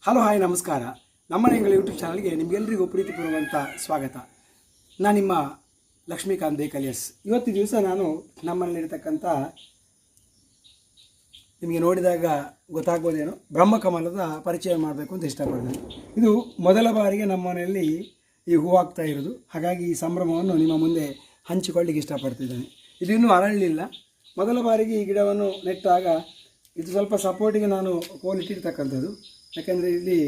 Hello hi ನಮಸ್ಕಾರ. ನಮ್ಮ ನೆಂಗಳ YouTube ಚಾನಲ್ಗೆ ನಿಮಗೆಲ್ಲರಿಗೂ ಪ್ರೀತಿಪೂರ್ವಕಂತ ಸ್ವಾಗತ. ನಾನು ನಿಮ್ಮ ಲಕ್ಷ್ಮೀಕಾಂತ್ ಬೇಕಲಿಯಸ್. ಇವತ್ತು ದಿವಸ ನಾನು ನಮ್ಮಲ್ಲಿರ್ತಕ್ಕಂಥ ನಿಮಗೆ ನೋಡಿದಾಗ ಗೊತ್ತಾಗ್ಬೋದೇನೋ ಬ್ರಹ್ಮಕಮಲದ ಪರಿಚಯ ಮಾಡಬೇಕು ಅಂತ ಇಷ್ಟಪಡ್ತೀನಿ. ಇದು ಮೊದಲ ಬಾರಿಗೆ ನಮ್ಮ ಮನೆಯಲ್ಲಿ ಈ ಹೂವಾಗ್ತಾ ಇರೋದು, ಹಾಗಾಗಿ ಈ ಸಂಭ್ರಮವನ್ನು ನಿಮ್ಮ ಮುಂದೆ ಹಂಚಿಕೊಳ್ಳಿಕ್ಕೆ ಇಷ್ಟಪಡ್ತಿದ್ದೇನೆ. ಇದು ಇನ್ನೂ ಅರಳಲಿಲ್ಲ. ಮೊದಲ ಬಾರಿಗೆ ಈ ಗಿಡವನ್ನು ನೆಟ್ಟಾಗ ಇದು ಸ್ವಲ್ಪ ಸಪೋರ್ಟಿಗೆ ನಾನು ಕೋಲ್ ಇಟ್ಟಿರ್ತಕ್ಕಂಥದ್ದು, ಯಾಕೆಂದರೆ ಇಲ್ಲಿ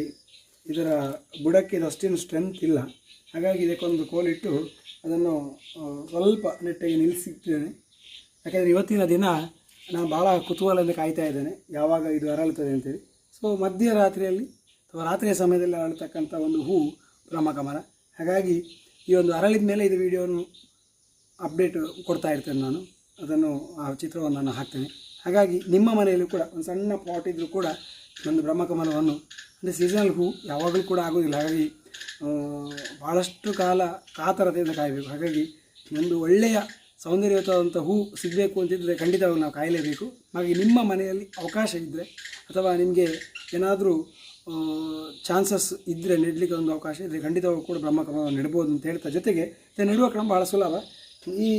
ಇದರ ಬುಡಕ್ಕೆ ಇದು ಅಷ್ಟೇನು ಸ್ಟ್ರೆಂತ್ ಇಲ್ಲ. ಹಾಗಾಗಿ ಇದಕ್ಕೊಂದು ಕೋಲಿಟ್ಟು ಅದನ್ನು ಸ್ವಲ್ಪ ನೆಟ್ಟಿಗೆ ನಿಲ್ಲಿಸಿದ್ದೇನೆ. ಯಾಕೆಂದರೆ ಇವತ್ತಿನ ದಿನ ನಾನು ಭಾಳ ಕುತೂಹಲದಿಂದ ಕಾಯ್ತಾ ಇದ್ದೇನೆ ಯಾವಾಗ ಇದು ಅರಳುತ್ತದೆ ಅಂತೇಳಿ. ಸೊ ಮಧ್ಯರಾತ್ರಿಯಲ್ಲಿ ಅಥವಾ ರಾತ್ರಿಯ ಸಮಯದಲ್ಲಿ ಅರಳತಕ್ಕಂಥ ಒಂದು ಹೂ ಬ್ರಹ್ಮಕಮಲ. ಹಾಗಾಗಿ ಈ ಒಂದು ಅರಳಿದ ಮೇಲೆ ಇದು ವಿಡಿಯೋನು ಅಪ್ಡೇಟ್ ಕೊಡ್ತಾ ಇರ್ತೇನೆ ನಾನು. ಅದನ್ನು ಆ ಚಿತ್ರವನ್ನು ನಾನು ಹಾಕ್ತೇನೆ. ಹಾಗಾಗಿ ನಿಮ್ಮ ಮನೆಯಲ್ಲೂ ಕೂಡ ಒಂದು ಸಣ್ಣ ಪಾಟ್ ಇದ್ದರೂ ಕೂಡ ಒಂದು ಬ್ರಹ್ಮಕಮಲವನ್ನು, ಅಂದರೆ ಸೀಸನಲ್ ಹೂ ಯಾವಾಗಲೂ ಕೂಡ ಆಗೋದಿಲ್ಲ. ಹಾಗಾಗಿ ಭಾಳಷ್ಟು ಕಾಲ ಕಾತರತೆಯಿಂದ ಕಾಯಬೇಕು. ಹಾಗಾಗಿ ಒಂದು ಒಳ್ಳೆಯ ಸೌಂದರ್ಯಯುತವಾದಂಥ ಹೂ ಸಿಗಬೇಕು ಅಂತಿದ್ದರೆ ಖಂಡಿತವಾಗಿ ನಾವು ಕಾಯಲೇಬೇಕು. ಹಾಗೆ ನಿಮ್ಮ ಮನೆಯಲ್ಲಿ ಅವಕಾಶ ಇದ್ದರೆ ಅಥವಾ ನಿಮಗೆ ಏನಾದರೂ ಚಾನ್ಸಸ್ ಇದ್ದರೆ ನೆಡಲಿಕ್ಕೆ ಒಂದು ಅವಕಾಶ ಇದ್ದರೆ ಖಂಡಿತವಾಗೂ ಕೂಡ ಬ್ರಹ್ಮಕಮಲವನ್ನು ನೆಡ್ಬೋದು ಅಂತ ಹೇಳ್ತಾ, ಜೊತೆಗೆ ನೆಡುವ ಕ್ರಮ ಭಾಳ ಸುಲಭ. ಈ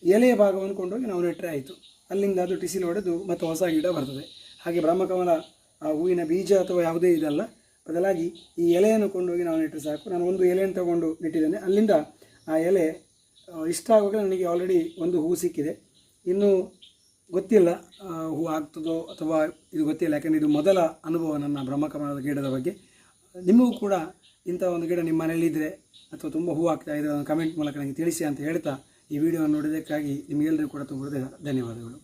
ಎಲೆಯ ಭಾಗವನ್ನು ಕೊಂಡೋಗಿ ನಾವು ನೆಟ್ಟರೆ ಆಯಿತು. ಅಲ್ಲಿಂದ ಅದು ಟಿಸಿಲು ಹೊಡೆದು ಮತ್ತು ಹೊಸ ಗಿಡ ಬರ್ತದೆ. ಹಾಗೆ ಬ್ರಹ್ಮಕಮಲ ಹೂವಿನ ಬೀಜ ಅಥವಾ ಯಾವುದೇ ಇದಲ್ಲ, ಬದಲಾಗಿ ಈ ಎಲೆಯನ್ನು ಕೊಂಡೋಗಿ ನಾವು ನೆಟ್ಟರೆ ಸಾಕು. ನಾನು ಒಂದು ಎಲೆಯನ್ನು ತಗೊಂಡು ನೆಟ್ಟಿದ್ದೇನೆ. ಅಲ್ಲಿಂದ ಆ ಎಲೆ ಇಷ್ಟ ಆಗುವಾಗ ನನಗೆ ಆಲ್ರೆಡಿ ಒಂದು ಹೂ ಸಿಕ್ಕಿದೆ. ಇನ್ನೂ ಗೊತ್ತಿಲ್ಲ ಹೂ ಆಗ್ತದೋ ಅಥವಾ ಇದು ಗೊತ್ತಿಲ್ಲ, ಯಾಕೆಂದರೆ ಇದು ಮೊದಲ ಅನುಭವ ನನ್ನ ಬ್ರಹ್ಮಕಮಲದ ಗಿಡದ ಬಗ್ಗೆ. ನಿಮಗೂ ಕೂಡ ಇಂಥ ಒಂದು ಗಿಡ ನಿಮ್ಮ ಮನೆಯಲ್ಲಿದ್ದರೆ ಅಥವಾ ತುಂಬ ಹೂ ಆಗ್ತಾ ಇದ್ದರೆ ಅದನ್ನು ಕಮೆಂಟ್ ಮೂಲಕ ನನಗೆ ತಿಳಿಸಿ ಅಂತ ಹೇಳ್ತಾ ಈ ವಿಡಿಯೋವನ್ನು ನೋಡಿದ್ದಕ್ಕಾಗಿ ನಿಮಗೆಲ್ಲರಿಗೂ ಕೂಡ ತುಂಬ ಧನ್ಯವಾದಗಳು.